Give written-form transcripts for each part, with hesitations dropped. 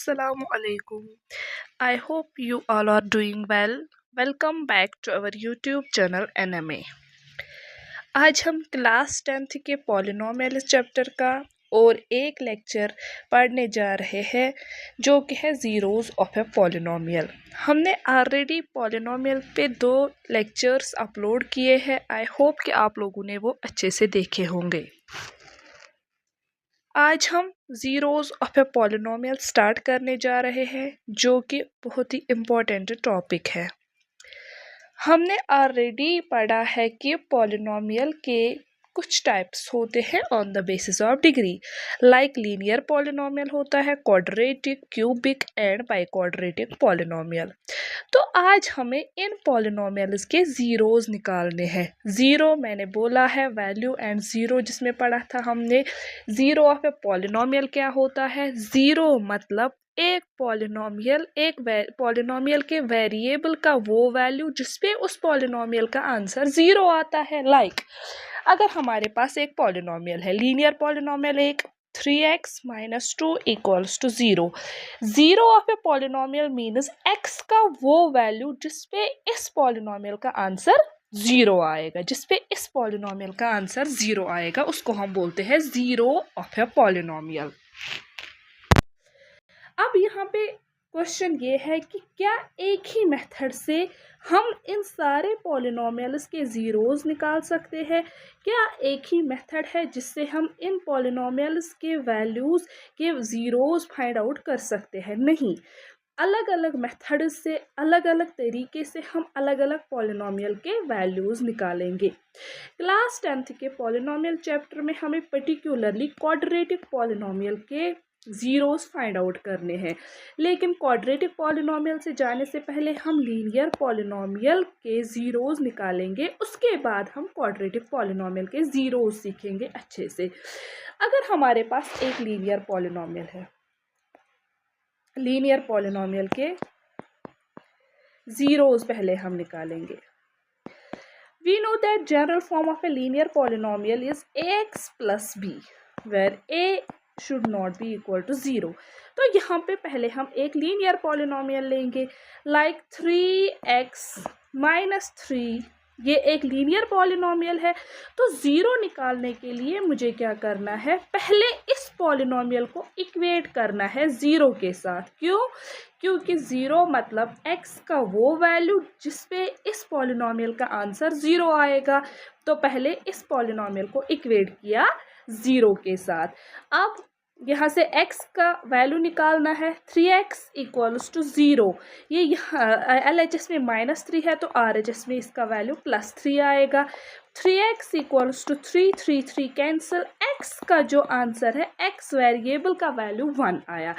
Assalamu alaikum. I hope you all are doing well. Welcome back to our YouTube channel NMA. आज हम class 10th के polynomial chapter का और एक lecture पढ़ने जा रहे हैं जो कि है ज़ीरोज़ ऑफ ए पॉलिनोमियल। हमने ऑलरेडी पॉलिनोमियल पे 2 लेक्चर्स अपलोड किए हैं। आई होप कि आप लोगों ने वो अच्छे से देखे होंगे। आज हम zeros of a polynomial start करने जा रहे हैं जो कि बहुत ही इम्पोर्टेंट टॉपिक है। हमने ऑलरेडी पढ़ा है कि पॉलिनोमियल के कुछ टाइप्स होते हैं on the basis of degree, like linear polynomial होता है, quadratic, cubic and biquadratic polynomial. तो आज हमें इन पॉलिनोमियल्स के ज़ीरोज़ निकालने हैं। ज़ीरो मैंने बोला है वैल्यू एंड ज़ीरो जिसमें पढ़ा था हमने। ज़ीरो ऑफ ए पॉलिनोमियल क्या होता है? ज़ीरो मतलब एक पॉलिनोमियल के वेरिएबल का वो वैल्यू जिसपे उस पॉलिनोमियल का आंसर ज़ीरो आता है। लाइक अगर हमारे पास एक पॉलिनोमियल है, लीनियर पॉलिनोमियल एक 3x - 2 = 0। Zero of a polynomial means x का वो वैल्यू जिसपे इस पॉलिनोमियल का आंसर ज़ीरो आएगा, उसको हम बोलते हैं ज़ीरो ऑफ ए पॉलिनोमियल। अब यहाँ पे क्वेश्चन ये है कि क्या एक ही मेथड से हम इन सारे पॉलिनोमियल्स के ज़ीरोज़ निकाल सकते हैं? क्या एक ही मेथड है जिससे हम इन पॉलिनोमियल्स के वैल्यूज़ के ज़ीरोज़ फाइंड आउट कर सकते हैं? नहीं, अलग अलग मेथड से, अलग अलग तरीके से हम अलग अलग पॉलिनोमियल के वैल्यूज़ निकालेंगे। क्लास 10th के पॉलिनोमियल चैप्टर में हमें पर्टिकुलरली क्वाड्रेटिक पॉलिनोमियल के ज़ीरोज़ फाइंड आउट करने हैं, लेकिन क्वाड्रेटिक पॉलिनोमियल से जाने से पहले हम लीनियर पॉलिनोमियल के ज़ीरोज़ निकालेंगे। उसके बाद हम क्वाड्रेटिक पॉलिनोमियल के ज़ीरोज़ सीखेंगे अच्छे से। अगर हमारे पास एक लीनियर पॉलिनोमियल है, लीनियर पॉलिनोमियल के ज़ीरोज़ पहले हम निकालेंगे। We know that general form of a linear polynomial is ax plus b, where a should not be equal to 0। तो यहाँ पे पहले हम एक लीनियर पॉलिनोमियल लेंगे, लाइक 3x - 3। ये एक लीनियर पॉलिनोमियल है। तो ज़ीरो निकालने के लिए मुझे क्या करना है? पहले इस पॉलिनोमियल को इक्वेट करना है ज़ीरो के साथ। क्यों? क्योंकि ज़ीरो मतलब x का वो वैल्यू जिसपे इस पॉलिनोमियल का आंसर ज़ीरो आएगा। तो पहले इस पॉलिनोमियल को इक्वेट किया ज़ीरो के साथ। अब यहाँ से x का वैल्यू निकालना है, 3x = 0। ये यहाँ LHS में -3 है तो RHS में इसका वैल्यू +3 आएगा। 3x = 3, 3, 3 cancel. x का जो आंसर है, x वेरिएबल का वैल्यू 1 आया।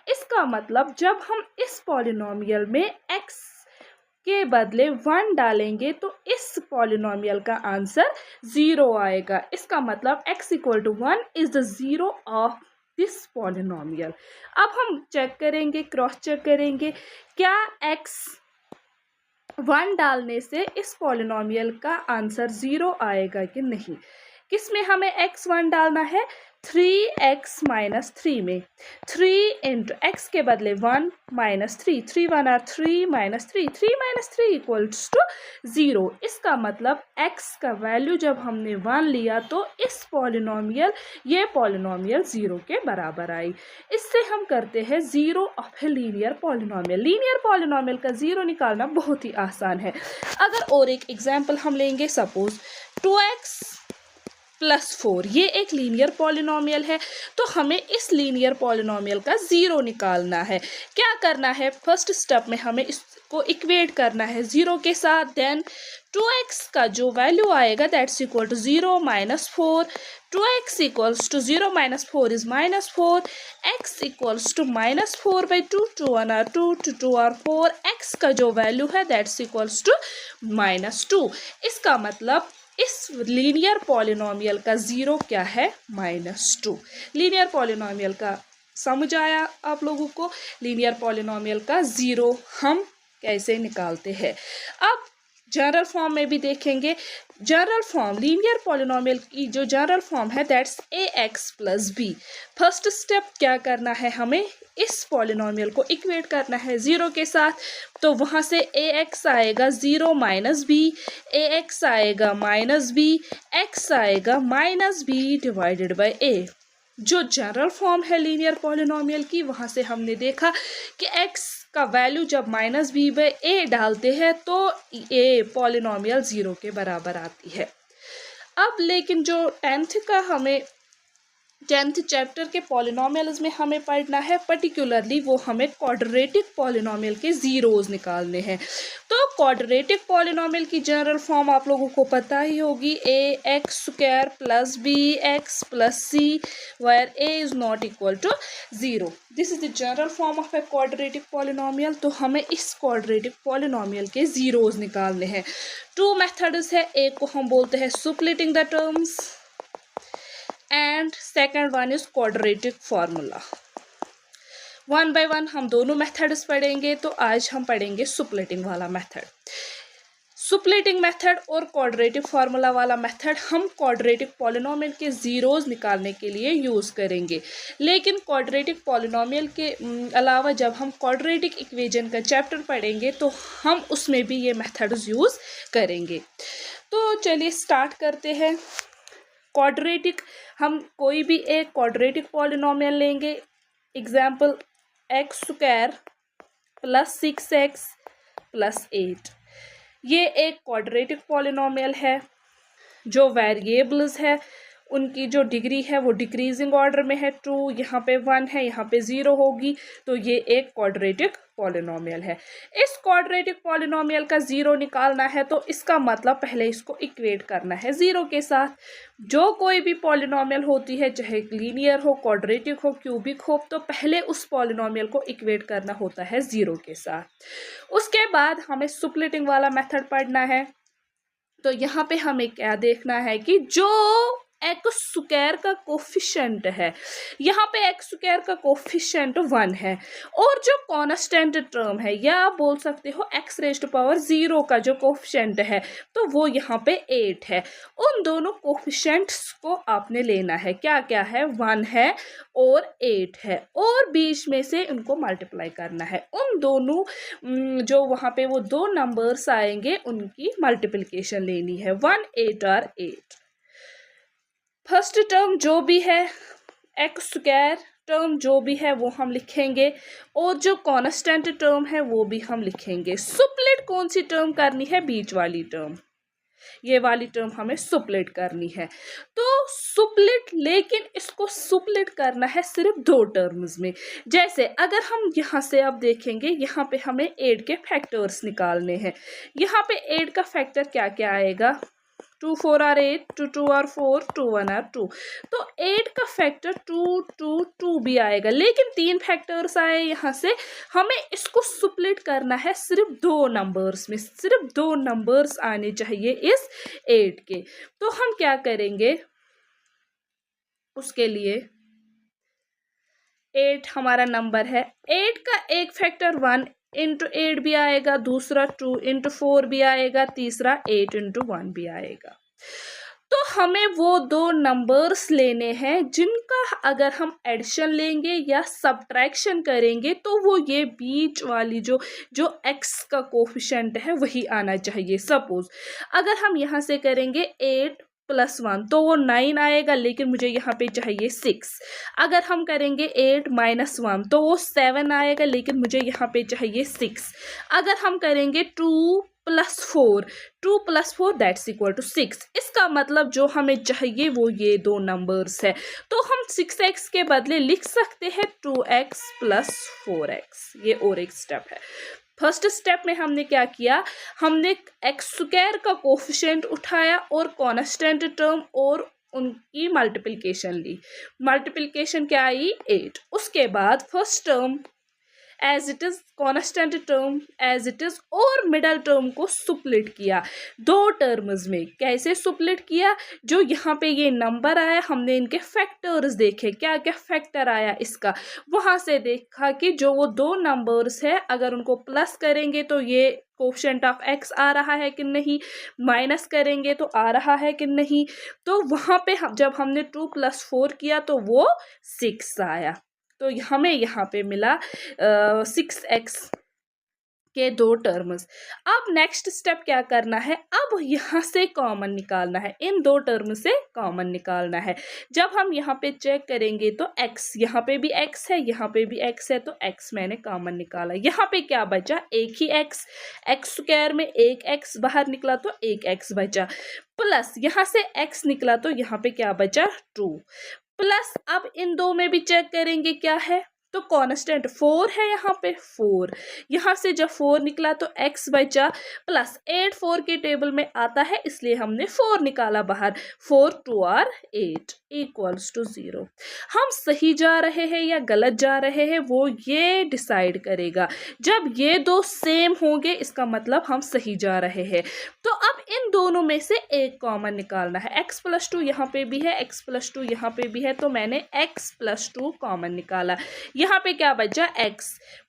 इसका मतलब जब हम इस पॉलिनोमियल में x के बदले 1 डालेंगे तो इस पॉलिनोमियल का आंसर 0 आएगा। इसका मतलब x = 1 is the zero of this polynomial. अब हम चेक करेंगे, क्रॉस चेक करेंगे, क्या x 1 डालने से इस पॉलिनोमियल का आंसर 0 आएगा कि नहीं। किसमें हमें x 1 डालना है? 3x - 3 में। 3 × x के बदले 1 - 3, 3 1 are 3 - 3, 3 - 3 = 0। इसका मतलब x का वैल्यू जब हमने 1 लिया तो ये पॉलिनोमियल 0 के बराबर आई। इससे हम करते हैं zero of a linear polynomial. Linear polynomial का ज़ीरो निकालना बहुत ही आसान है। अगर और एक एग्जाम्पल हम लेंगे, सपोज 2x + 4, ये एक लीनियर पॉलिनोमियल है। तो हमें इस लीनियर पॉलिनोमियल का ज़ीरो निकालना है। क्या करना है? फर्स्ट स्टेप में हमें इसको इक्वेट करना है ज़ीरो के साथ। देन 2x का जो वैल्यू आएगा that's equal to 0 - 4। 2x = 0 - 4 is -4। x = -4/2, 2 1 are 2, 2 are 4। x का जो वैल्यू है दैट्स इक्वल्स टू -2। इसका मतलब इस लीनियर पॉलिनोमियल का ज़ीरो क्या है? -2। लीनियर पॉलिनोमियल का समझ आया आप लोगों को? लीनियर पॉलिनोमियल का ज़ीरो हम कैसे निकालते हैं। अब जनरल फॉर्म में भी देखेंगे। जनरल फॉर्म लीनियर पॉलिनोमियल की जो जनरल फॉर्म है that's ax plus B. First step क्या करना है, हमें इस पॉलिनोमियल को इक्वेट करना है 0 के साथ। तो वहाँ से ax आएगा 0 माइनस बी, ax आएगा माइनस बी, x आएगा minus B divided by a। जो जनरल फॉर्म है लीनियर पॉलिनोमियल की, वहाँ से हमने देखा कि x का वैल्यू जब माइनस बी बाई ए डालते हैं तो ए पॉलिनोमियल 0 के बराबर आती है। अब लेकिन जो 10th चैप्टर के पॉलिनोमियल्स में हमें पढ़ना है, पर्टिकुलरली वो हमें क्वाड्रेटिक पॉलिनोमियल के ज़ीरोज़ निकालने हैं। तो क्वाड्रेटिक पॉलिनोमियल की जनरल फॉर्म आप लोगों को पता ही होगी, A X square plus B X plus C where A is not equal to 0। This is the general form of a quadratic polynomial. तो हमें इस क्वाड्रेटिक पॉलिनोमियल के ज़ीरोज़ निकालने हैं। 2 मेथड्स है, एक को हम बोलते हैं splitting the terms and second one is quadratic formula. 1 by 1 हम दोनों मेथड्स पढ़ेंगे। तो आज हम पढ़ेंगे स्प्लिटिंग वाला मेथड। स्प्लिटिंग मेथड और क्वाड्रेटिक फार्मूला वाला मेथड हम क्वाड्रेटिक पॉलिनोमियल के ज़ीरोज़ निकालने के लिए यूज़ करेंगे। लेकिन क्वाड्रेटिक पॉलिनोमियल के अलावा जब हम क्वाड्रेटिक इक्वेशन का चैप्टर पढ़ेंगे तो हम उसमें भी ये मेथड्स यूज़ करेंगे। तो चलिए स्टार्ट करते हैं। क्वाड्रेटिक, हम कोई भी एक क्वाड्रेटिक पॉलिनोमियल लेंगे। Example x square plus 6x plus 8। ये एक क्वाड्रेटिक पॉलिनोमियल है। जो वेरिएबल्स है उनकी जो डिग्री है वो डिक्रीजिंग ऑर्डर में है। 2 यहाँ पे 1 है, यहाँ पे 0 होगी। तो ये एक क्वाड्रेटिक पॉलिनोमियल है। इस क्वाड्रेटिक पॉलिनोमियल का 0 निकालना है तो इसका मतलब पहले इसको इक्वेट करना है 0 के साथ। जो कोई भी पॉलिनोमियल होती है, चाहे लीनियर हो, क्वाड्रेटिक हो, क्यूबिक हो, तो पहले उस पॉलिनोमियल को इक्वेट करना होता है 0 के साथ। उसके बाद हमें स्प्लिटिंग वाला मेथड पढ़ना है। तो यहाँ पे हमें क्या देखना है कि जो एक्स स्क्वायर का कोफिशिएंट है, यहाँ पे एक्स स्क्वायर का कोफिशिएंट 1 है और जो कांस्टेंट टर्म है, या आप बोल सकते हो एक्स रेज़्ड टू पावर 0 का जो कोफिशिएंट है, तो वो यहाँ पे 8 है। उन दोनों कोफिशिएंट्स को आपने लेना है। क्या क्या है, 1 है और 8 है, और बीच में से उनको मल्टीप्लाई करना है। उन दोनों जो वहाँ पे वो 2 नंबर्स आएंगे उनकी मल्टीप्लिकेशन लेनी है। 1 8 और 8। फर्स्ट टर्म जो भी है, एक्स स्क्वायर टर्म जो भी है वो हम लिखेंगे, और जो कांस्टेंट टर्म है वो भी हम लिखेंगे। स्प्लिट कौन सी टर्म करनी है, बीच वाली टर्म, ये वाली टर्म हमें स्प्लिट करनी है। तो स्प्लिट, लेकिन इसको स्प्लिट करना है सिर्फ 2 टर्म्स में। जैसे अगर हम यहाँ से अब देखेंगे, यहाँ पे हमें 8 के फैक्टर्स निकालने हैं। यहाँ पे 8 का फैक्टर क्या क्या आएगा, 2 4 are 8, 2 2 are 4, 2 1 are 2। तो 8 का फैक्टर 2 2 2 भी आएगा, लेकिन 3 फैक्टर्स आए यहाँ से। हमें इसको स्प्लिट करना है सिर्फ 2 नंबर्स में, सिर्फ 2 नंबर्स आने चाहिए इस 8 के। तो हम क्या करेंगे, उसके लिए 8 हमारा नंबर है, 8 का एक फैक्टर 1 इंटू 8 भी आएगा, दूसरा 2 इंटू 4 भी आएगा, तीसरा 8 इंटू 1 भी आएगा। तो हमें वो 2 नंबर्स लेने हैं जिनका अगर हम एडिशन लेंगे या सब्ट्रैक्शन करेंगे तो वो ये बीच वाली जो x का कोफिशिएंट है वही आना चाहिए। सपोज अगर हम यहाँ से करेंगे 8 प्लस 1 तो वो 9 आएगा, लेकिन मुझे यहाँ पे चाहिए 6। अगर हम करेंगे 8 माइनस 1 तो वो 7 आएगा, लेकिन मुझे यहाँ पे चाहिए 6। अगर हम करेंगे 2 प्लस 4 दैट्स इक्वल टू 6। इसका मतलब जो हमें चाहिए वो ये 2 नंबर्स है। तो हम 6x के बदले लिख सकते हैं 2x प्लस 4x। ये और एक स्टेप है। फर्स्ट स्टेप में हमने क्या किया, हमने एक्स स्क्वायर का कोफिशिएंट उठाया और कांस्टेंट टर्म और उनकी मल्टीप्लिकेशन ली। मल्टीप्लिकेशन क्या आई, 8। उसके बाद first term as it is, constant term as it is, और मिडल टर्म को सुप्लिट किया दो टर्म्स में। कैसे सुप्लिट किया? जो यहाँ पे ये नंबर आया हमने इनके फैक्टर्स देखे, क्या क्या फैक्टर आया इसका, वहां से देखा कि जो वो दो नंबर्स है अगर उनको प्लस करेंगे तो ये कोफिशिएंट ऑफ एक्स आ रहा है कि नहीं, माइनस करेंगे तो आ रहा है कि नहीं। तो वहां पे जब हमने 2 + 4 किया तो वो 6 आया। तो हमें यहाँ पे मिला 6x के दो टर्म्स। अब नेक्स्ट स्टेप क्या करना है? अब यहाँ से कॉमन निकालना है, इन दो टर्म से कॉमन निकालना है। जब हम यहाँ पे चेक करेंगे तो x, यहाँ पे भी x है, यहाँ पे भी x है, तो x मैंने कॉमन निकाला। यहाँ पे क्या बचा? एक ही x स्क्वायर में एक x बाहर निकला तो एक x बचा, प्लस यहाँ से x निकला तो यहाँ पे क्या बचा? 2 प्लस। अब इन दो में भी चेक करेंगे क्या है, तो कांस्टेंट 4 है, यहाँ पे 4, यहाँ से जब 4 निकला तो x बचा, प्लस 8 4 के टेबल में आता है इसलिए हमने 4 निकाला बाहर, 4 2 और 8 इक्वल्स टू 0। हम सही जा रहे हैं या गलत जा रहे हैं वो ये डिसाइड करेगा। जब ये दो सेम होंगे इसका मतलब हम सही जा रहे हैं। तो अब इन दोनों में से एक कॉमन निकालना है। x + 2 यहाँ पे भी है, x + 2 यहाँ पे भी है, तो मैंने x + 2 कॉमन निकाला। यहाँ पे क्या बचा? x,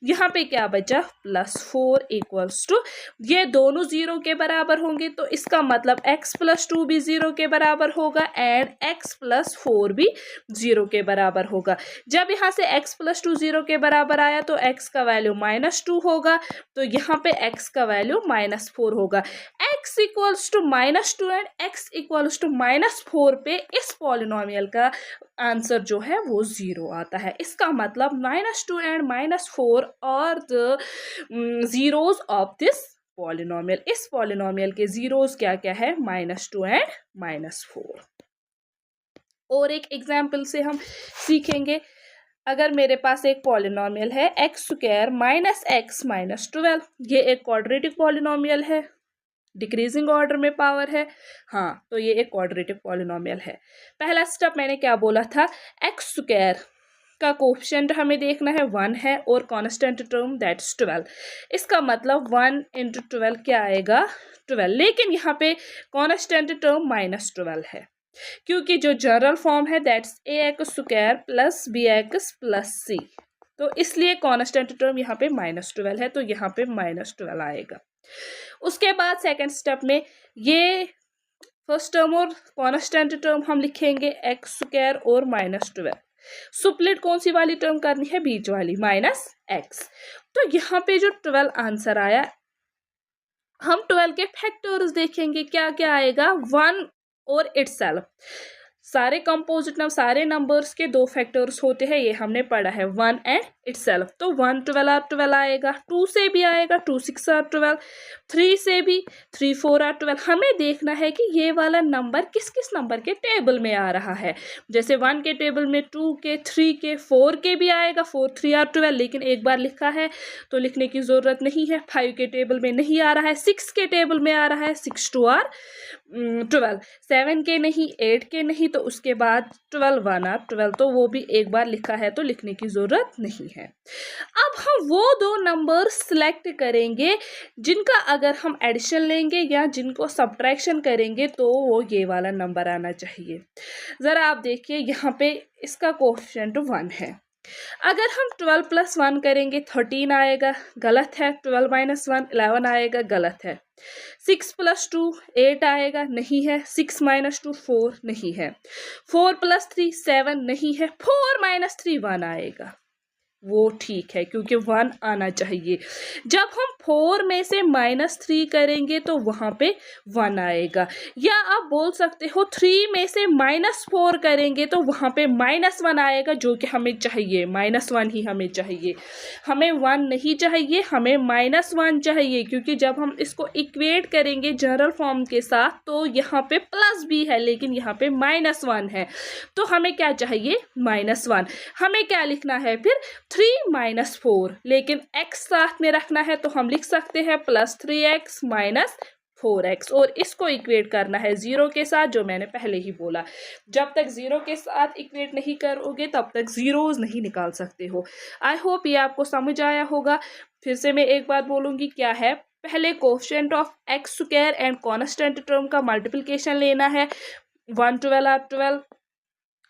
यहाँ पे क्या बचा? +4 इक्वल्स टू, ये दोनों 0 के बराबर होंगे तो इसका मतलब x + 2 भी 0 के बराबर होगा एंड x + 4 भी 0 के बराबर होगा। जब यहाँ से x + 2 0 के बराबर आया तो x का वैल्यू -2 होगा, तो यहाँ पे x का वैल्यू -4 होगा। x equals to -2 and x equals to -4 पे इस पॉलिनोमियल का आंसर जो है वो 0 आता है। इसका मतलब -2 एंड -4 और the zeros of this polynomial. इस पॉलिनोमियल के जीरोस क्या क्या है? -2 एंड -4। और एक एग्जाम्पल से हम सीखेंगे। अगर मेरे पास एक पॉलिनोमियल है x² - x - 12, ये एक क्वाड्रेटिक पॉलिनोमियल है, डिक्रीजिंग ऑर्डर में पावर है। हाँ, तो ये एक क्वाड्रेटिक पॉलिनोमियल है। पहला स्टेप मैंने क्या बोला था? x² का कोफिशिएंट हमें देखना है 1 है और कांस्टेंट टर्म दैट्स 12। इसका मतलब 1 × 12 क्या आएगा? 12। लेकिन यहाँ पे कांस्टेंट टर्म -12 है क्योंकि जो जनरल फॉर्म है दैट्स ax² + bx + c, तो इसलिए कांस्टेंट टर्म यहाँ पे -12 है, तो यहाँ पे -12 आएगा। उसके बाद सेकंड स्टेप में ये फर्स्ट टर्म और कांस्टेंट टर्म हम लिखेंगे x² और -12। सुप्लिट कौन सी वाली टर्म करनी है? बीच वाली, -x। तो यहाँ पे जो 12 आंसर आया, हम 12 के फैक्टर्स देखेंगे क्या क्या आएगा। 1 और इटसेल्फ, सारे कंपोजिट सारे नंबर्स के दो फैक्टर्स होते हैं, ये हमने पढ़ा है, 1 एंड इटसेल्फ। तो 1 12 और 12 आएगा, 2 से भी आएगा, 2 6 और 12, 3 से भी 3 4 और 12। हमें देखना है कि ये वाला नंबर किस किस नंबर के टेबल में आ रहा है। जैसे 1 के टेबल में 2 के, 3 के, 4 के भी आएगा, 4 3 और 12, लेकिन एक बार लिखा है तो लिखने की ज़रूरत नहीं है। 5 के टेबल में नहीं आ रहा है, 6 के टेबल में आ रहा है, 6 2 और 12, 7 के नहीं, 8 के नहीं, तो उसके बाद 12 1 और 12, तो वो भी एक बार लिखा है तो लिखने की ज़रूरत नहीं है। अब हम वो दो नंबर सिलेक्ट करेंगे जिनका अगर हम एडिशन लेंगे या जिनको सब्ट्रैक्शन करेंगे तो वो ये वाला नंबर आना चाहिए। ज़रा आप देखिए, यहाँ पे इसका कोफिशिएंट 1 है। अगर हम 12 + 1 करेंगे 13 आएगा, गलत है। 12 - 1 11 आएगा, गलत है। 6 + 2 8 आएगा, नहीं है। 6 - 2 4 नहीं है। 4 + 3 7 नहीं है। 4 - 3 1 आएगा, वो ठीक है क्योंकि 1 आना चाहिए। जब हम 4 में से -3 करेंगे तो वहाँ पे 1 आएगा, या आप बोल सकते हो 3 में से -4 करेंगे तो वहाँ पे -1 आएगा, जो कि हमें चाहिए। -1 ही हमें चाहिए, हमें 1 नहीं चाहिए, हमें -1 चाहिए, क्योंकि जब हम इसको इक्वेट करेंगे जनरल फॉर्म के साथ तो यहाँ पे प्लस भी है लेकिन यहाँ पे -1 है, तो हमें क्या चाहिए? -1। हमें क्या लिखना है फिर? 3 - 4, लेकिन x साथ में रखना है तो हम लिख सकते हैं +3x - 4x और इसको इक्वेट करना है 0 के साथ, जो मैंने पहले ही बोला। जब तक 0 के साथ इक्वेट नहीं करोगे तब तक जीरोज नहीं निकाल सकते हो। आई होप ये आपको समझ आया होगा। फिर से मैं एक बात बोलूँगी, क्या है, पहले coefficient of x square and constant term का मल्टीप्लिकेशन लेना है 1 12 और 12,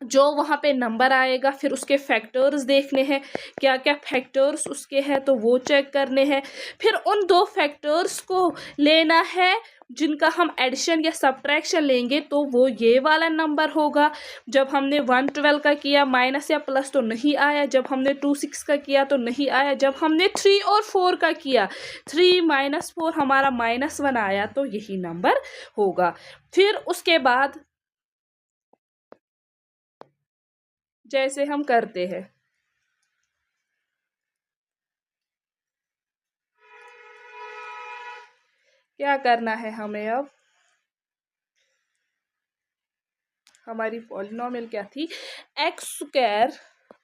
जो वहाँ पे नंबर आएगा फिर उसके फैक्टर्स देखने हैं, क्या क्या फैक्टर्स उसके हैं तो वो चेक करने हैं। फिर उन दो फैक्टर्स को लेना है जिनका हम एडिशन या सब्ट्रैक्शन लेंगे तो वो ये वाला नंबर होगा। जब हमने 1 12 का किया माइनस या प्लस तो नहीं आया, जब हमने 2 6 का किया तो नहीं आया, जब हमने 3 और 4 का किया 3 - 4 हमारा -1 आया, तो यही नंबर होगा। फिर उसके बाद जैसे हम करते हैं, क्या करना है हमें, अब हमारी पॉलिनोमियल क्या थी, एक्स स्क्वायर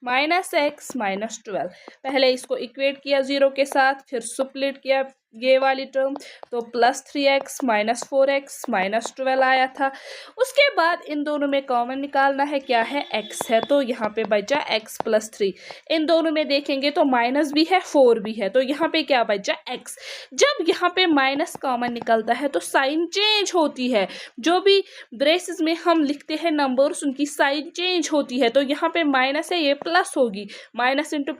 -x - 12। पहले इसको इक्वेट किया 0 के साथ, फिर सुप्लिट किया ये वाली टर्म, तो +3x - 4x - 12 आया था। उसके बाद इन दोनों में कॉमन निकालना है, क्या है, x है, तो यहाँ पे बचा x + 3। इन दोनों में देखेंगे तो माइनस भी है 4 भी है, तो यहाँ पे क्या बचा, x। जब यहाँ पे माइनस कॉमन निकलता है तो साइन चेंज होती है, जो भी ब्रेसेस में हम लिखते हैं नंबर्स उनकी साइन चेंज होती है। तो यहाँ पे माइनस है, ये प्लस होगी, minus into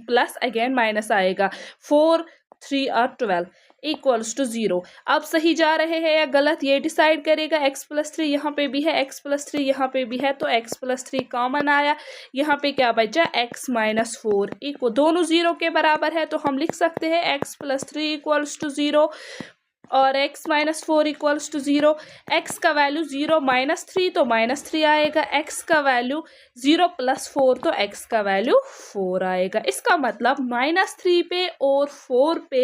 plus again minus आएगा। 4 3 और 12 इक्वल्स टू 0। अब सही जा रहे हैं या गलत ये डिसाइड करेगा। x + 3 यहाँ पे भी है, x + 3 यहाँ पे भी है, तो x + 3 कॉमन आया। यहाँ पे क्या बचा, x - 4 इक्वल, दोनों 0 के बराबर है तो हम लिख सकते हैं x + 3 इक्वल्स टू 0 और x - 4 इक्वल्स टू 0। x का वैल्यू 0 - 3 तो -3 आएगा, x का वैल्यू 0 + 4 तो x का वैल्यू 4 आएगा। इसका मतलब -3 पे और 4 पे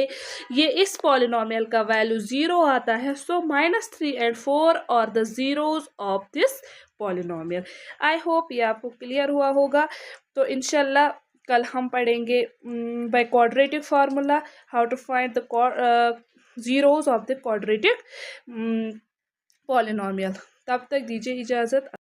ये इस पॉलिनोमियल का वैल्यू 0 आता है। So -3 and 4 are the zeros of this polynomial. I hope ये आपको क्लियर हुआ होगा। तो इंशाल्लाह कल हम पढ़ेंगे by quadratic formula how to find the zeros of the quadratic polynomial। तब तक दीजिए इजाज़त।